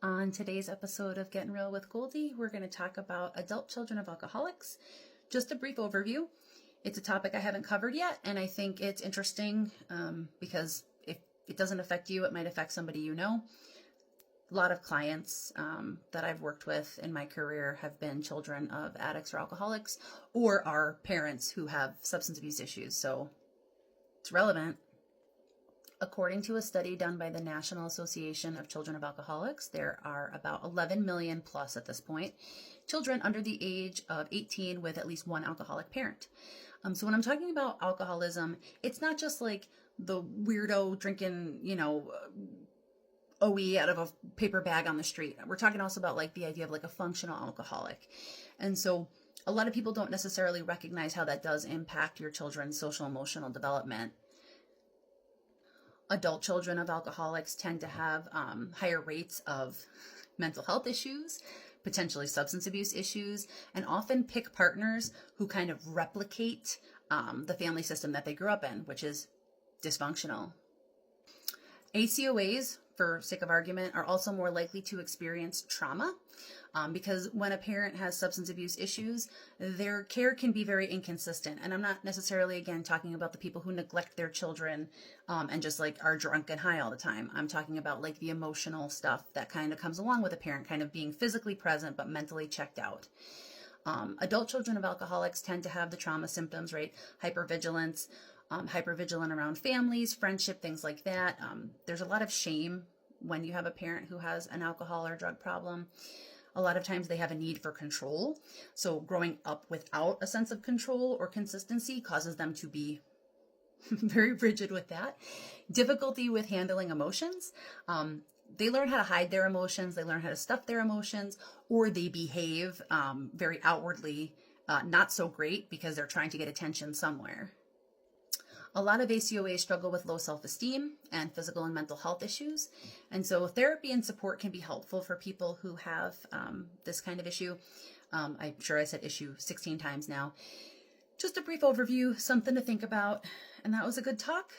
On today's episode of Getting Real with Goldie, we're going to talk about adult children of alcoholics. Just a brief overview. It's a topic I haven't covered yet, and I think it's interesting because if it doesn't affect you, it might affect somebody you know. A lot of clients that I've worked with in my career have been children of addicts or alcoholics, or are parents who have substance abuse issues, so it's relevant. According to a study done by the National Association of Children of Alcoholics, there are about 11 million plus at this point children under the age of 18 with at least one alcoholic parent. So when I'm talking about alcoholism, it's not just like the weirdo drinking, OE out of a paper bag on the street. We're talking also about like the idea of like a functional alcoholic. And so a lot of people don't necessarily recognize how that does impact your children's social emotional development. Adult children of alcoholics tend to have higher rates of mental health issues, potentially substance abuse issues, and often pick partners who kind of replicate the family system that they grew up in, which is dysfunctional. ACOAs, for sake of argument, are also more likely to experience trauma because when a parent has substance abuse issues, their care can be very inconsistent. And I'm not necessarily, again, talking about the people who neglect their children and just like are drunk and high all the time. I'm talking about like the emotional stuff that kind of comes along with a parent kind of being physically present but mentally checked out. Adult children of alcoholics tend to have the trauma symptoms, right? Hypervigilance, hypervigilant around families, friendship, things like that. There's a lot of shame when you have a parent who has an alcohol or drug problem. A lot of times they have a need for control. So growing up without a sense of control or consistency causes them to be very rigid with that. Difficulty with handling emotions. They learn how to hide their emotions. They learn how to stuff their emotions, or they behave very outwardly not so great because they're trying to get attention somewhere. A lot of ACOAs struggle with low self-esteem and physical and mental health issues. And so therapy and support can be helpful for people who have this kind of issue. I'm sure I said issue 16 times now. Just a brief overview, something to think about. And that was a good talk.